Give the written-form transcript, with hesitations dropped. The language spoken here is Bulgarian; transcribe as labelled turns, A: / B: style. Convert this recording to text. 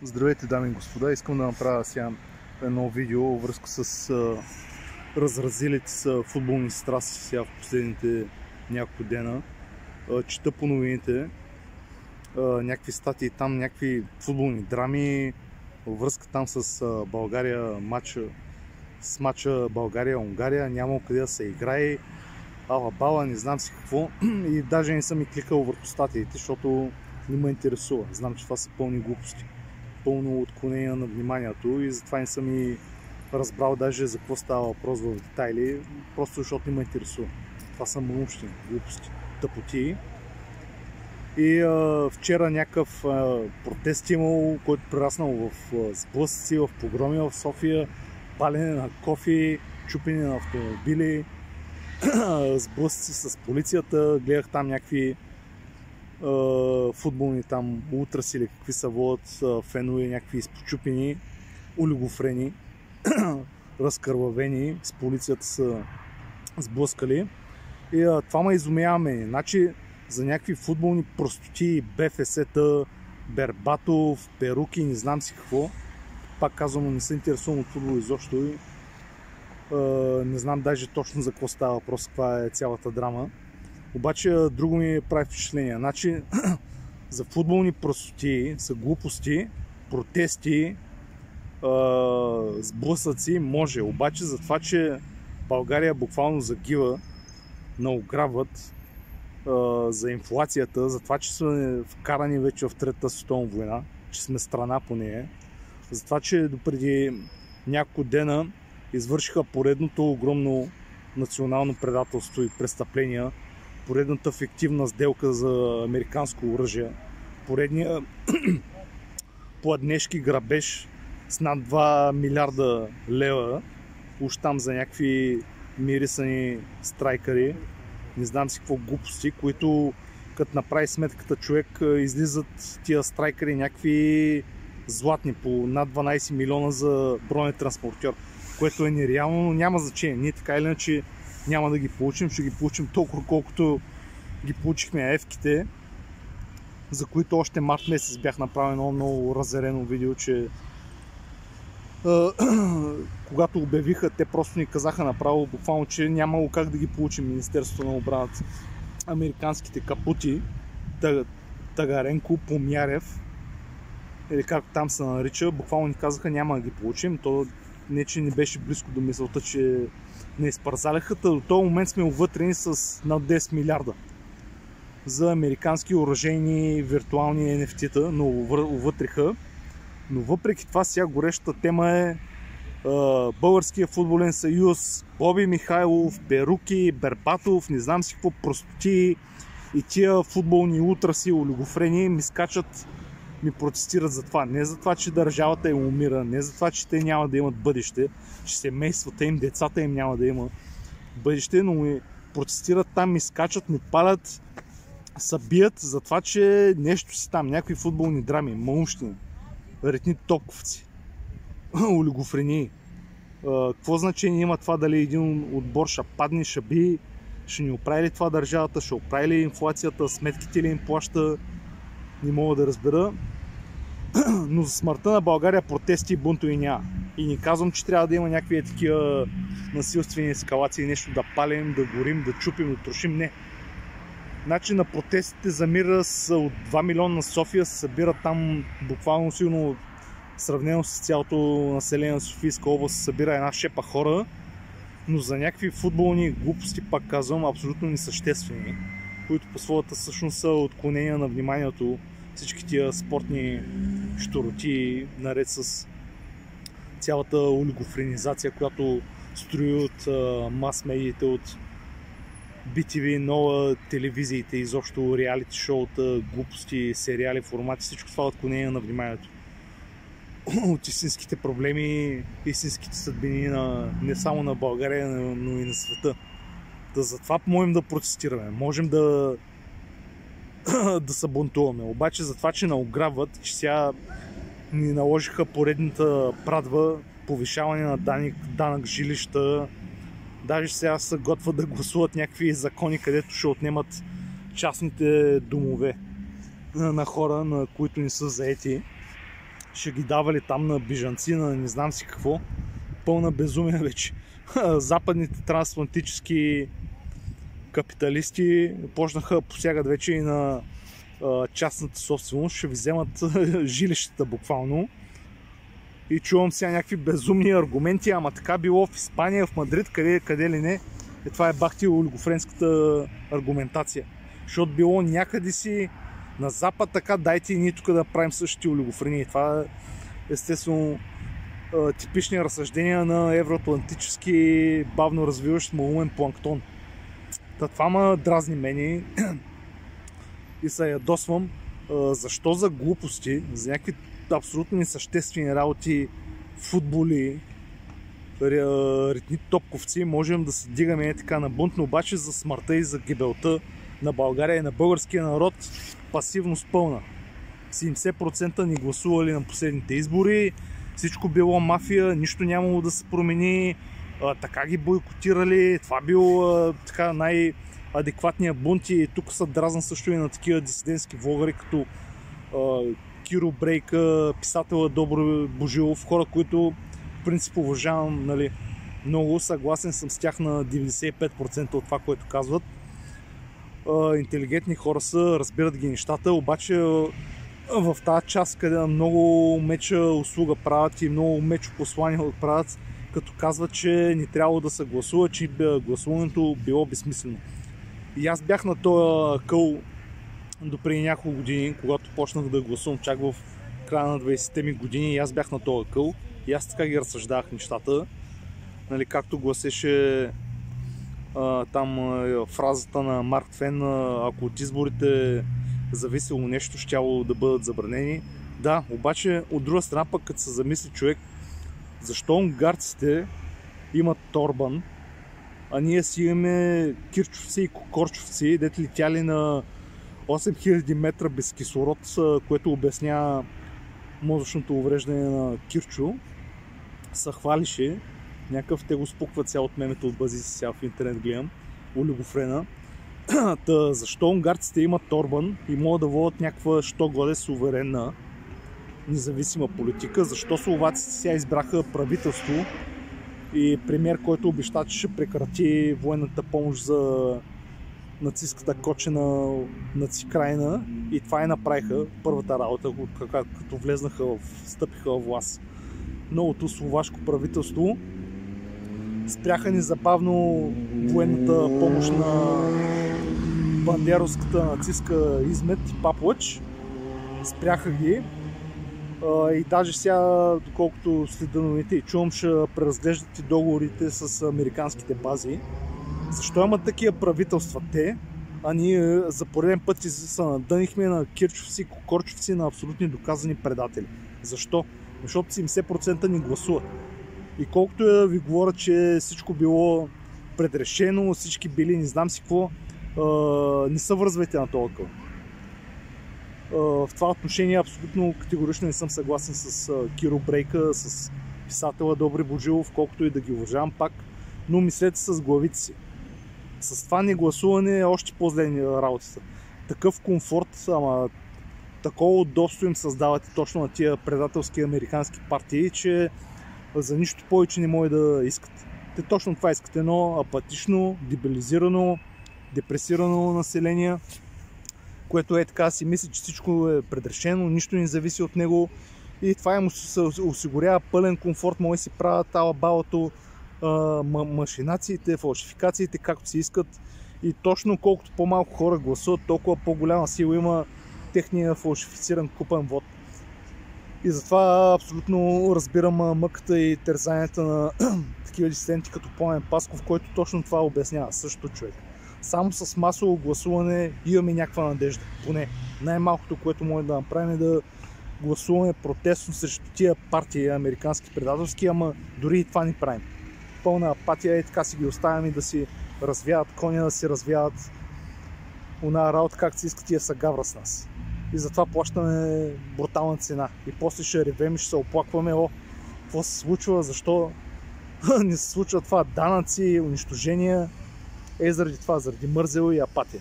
A: Здравейте, дами и господа! Искам да направя сега едно видео във връзка с разразилите са футболни страсти сега в последните няколко дена. Чета по новините някакви статии там, някакви футболни драми във връзка там с България, матча България-Унгария, няма къде да се играе, ала-бала, не знам си какво, и даже не съм и кликал върху статиите, защото не ме интересува. Знам, че това са пълни глупости, пълно отклонение на вниманието и затова не съм и разбрал даже за какво става въпрос в детайли, просто защото не ме интересува. Това са научни глупости, тъпоти. И вчера някакъв протест имал, който прераснал в сблъсъци, в погроми в София, палене на кофи, чупене на автомобили, сблъсъци с полицията. Гледах там някакви футболни там ултраси или какви са водят фенове, някакви изпочупени, олигофрени, разкървавени, с полицията са сблъскали. И това ме изумява мен. Значи за някакви футболни простоти, БФС-та, Бербатов, перуки, не знам си какво. Пак казвам, не се интересувам от футбол изобщо и не знам даже точно за какво става въпрос, каква е цялата драма. Обаче друго ми прави впечатление. Значи за футболни простоти са глупости, протести, сблъсъци може. Обаче за това, че България буквално загива, наограбват, за инфлацията, за това, че сме вкарани вече в Третата световна война, че сме страна по нея, за това, че допреди няколко дена извършиха поредното огромно национално предателство и престъпления, поредната фиктивна сделка за американско оръжие, поредния пладнешки грабеж с над 2 милиарда лева, уж там за някакви мирисани страйкари, не знам си какво глупости, които като направи сметката човек, излизат тия страйкари някакви златни по над 12 милиона за бронетранспортьор, което е нереално, но няма значение. Ние така или иначе няма да ги получим, ще ги получим толкова колкото ги получихме ефките, за които още март месец бях направил едно много разерено видео, че когато обявиха, те просто ни казаха направо буквално, че нямало как да ги получим Министерството на отбраната. Американските капути, Тагаренко, Помярев, или както там се нарича, буквално ни казаха няма да ги получим. То не, че не беше близко до мисълта, че не изпарзаляха. До този момент сме увътрени с над 10 милиарда за американски оръжейни виртуални NFT-та, но увътриха. Но въпреки това сега горещата тема е Българския футболен съюз, Боби Михайлов, перуки, Бербатов, не знам си какво простоти и тия футболни ултраси, олигофрени ми скачат, ми протестират за това. Не за това, че държавата им умира, не за това, че те няма да имат бъдеще, че семействата им, децата им няма да има бъдеще, но ми протестират там, ми скачат, ми палят, събият за това, че нещо си там, някакви футболни драми, маущини, ретни токовци, олигофрени. Какво значение има това дали един отбор ще падне, ще би, ще ни оправи ли това държавата, ще оправи ли инфлацията, сметките ли им плаща, не мога да разбера. Но за смъртта на България протести и бунтови няма. И не казвам, че трябва да има някакви такива насилствени ескалации, нещо да палим, да горим, да чупим, да трошим. Не. Значи на протестите за мира са от 2 милиона на София, се събират там буквално силно сравнено с цялото население на Софийска област, се събира една шепа хора, но за някакви футболни глупости, пак казвам, абсолютно несъществени, които по своята същност са отклонения на вниманието, всички тия спортни щуроти, наред с цялата олигофренизация, която строи от мас-медиите, от BTV, нова телевизиите, изобщо реалити шоута, глупости, сериали, формати, всичко това отклонение на вниманието от истинските проблеми, истинските съдбини не само на България, но и на света. Затова можем да протестираме, можем да се бунтуваме. Обаче за това, че наограбват, че сега ни наложиха поредната прадва, повишаване на данък жилища, даже сега се готвят да гласуват някакви закони, където ще отнемат частните домове на хора, на които не са заети. ще ги давали там на бежанци, на не знам си какво. Пълна безумие вече. Западните трансатлантически капиталисти почнаха да посягат вече и на частната собственост, ще ви вземат жилищата буквално. И чувам сега някакви безумни аргументи, ама така било в Испания, в Мадрид, къде ли не. Това е бахти олигофренската аргументация. Защото било някъде си на запад, така дайте и ние тук да правим същите олигофрени. Това е естествено типични разсъждения на евроатлантически бавно развиващ малумен планктон. Това ма дразни мене и се ядосвам. Защо за глупости, за някакви абсолютно несъществени работи, футболи, ритни топковци, можем да се дигаме така на бунт, но обаче за смъртта и за гибелта на България и на българския народ пасивност пълна. 70% ни гласували на последните избори, всичко било мафия, нищо нямало да се промени, така ги бойкотирали, това било така най-адекватния бунт и тук са дразна също и на такива дисидентски влогари, като Киро Брейка, писателя Добро Божилов, хора, които в принцип уважавам, нали, много, съгласен съм с тях на 95% от това, което казват. Интелигентни хора са, разбират ги нещата, обаче в тази част, къде много меча услуга правят и много мечо послания отправят, като казват, че не трябвало да се гласува, че гласуването било безсмислено. И аз бях на този къл до преди няколко години, когато почнах да гласувам чак в края на 20-те ми години, и аз бях на този къл и аз така ги разсъждавах нещата. Нали, както гласеше там фразата на Марк Твен, ако от изборите зависело нещо, щяло да бъдат забранени. Да, обаче от друга страна пък, като се замисли човек, защо унгарците имат Торбан, а ние си имаме кирчовци и кокорчовци, дете летяли на 8000 метра без кислород, което обяснява мозъчното увреждане на Кирчо. Се хвалише някакъв, те го спукват сега от мемето от бази си, сега в интернет гледам, олигофрена. Защо унгарците имат Торбан и могат да водят някаква що годе суверенна независима политика? Защо словаците сега избраха правителство и премиер, който обеща, че ще прекрати военната помощ за нацистката кочена нацикрайна, и това и направиха първата работа, като влезнаха, стъпиха в власт. Новото словашко правителство спряха незабавно военната помощ на бандеровската нацистка Измет и Паплач. Спряха ги и даже сега, доколкото следа новините и чувам, ще преразглеждат и договорите с американските бази. Защо имат такива правителства те, а ние за пореден път се надънихме на кирчовци и кокорчовци, на абсолютни доказани предатели? Защо? Защото 70% ни гласуват. И колкото е да ви говоря, че всичко било предрешено, всички били не знам си какво, не се връзвайте на този къл. В това отношение абсолютно категорично не съм съгласен с Киро Брейка, с писателя Добри Божилов, колкото и да ги уважавам пак, но мислете с главите си. С това негласуване е още по-зле работата. Такъв комфорт, ама такова удобство им създавате точно на тия предателски американски партии, че за нищо повече не може да искат. Те точно това искат, едно апатично, дебилизирано, депресирано население, което е така, си мисли, че всичко е предрешено, нищо не зависи от него и това им се осигурява пълен комфорт, може да си правят алабалото, машинациите, фалшификациите, както си искат, и точно колкото по-малко хора гласуват, толкова по-голяма сила има техния фалшифициран купен вод. И затова абсолютно разбирам мъката и тързанията на такива дисиденти като Пламен Пасков, който точно това обяснява, също човек. Само с масово гласуване имаме някаква надежда. Поне най-малкото, което може да направим, е да гласуваме протестно срещу тия партии американски предателски, ама дори и това не правим. Пълна апатия и така си ги оставяме да си развяват коня, да си развяват она работа, както си искат и да се гавра с нас. И затова плащаме брутална цена. И после ще ревем и ще се оплакваме, какво се случва, защо не се случва това, данъци, унищожения, заради това, заради мързело и апатия.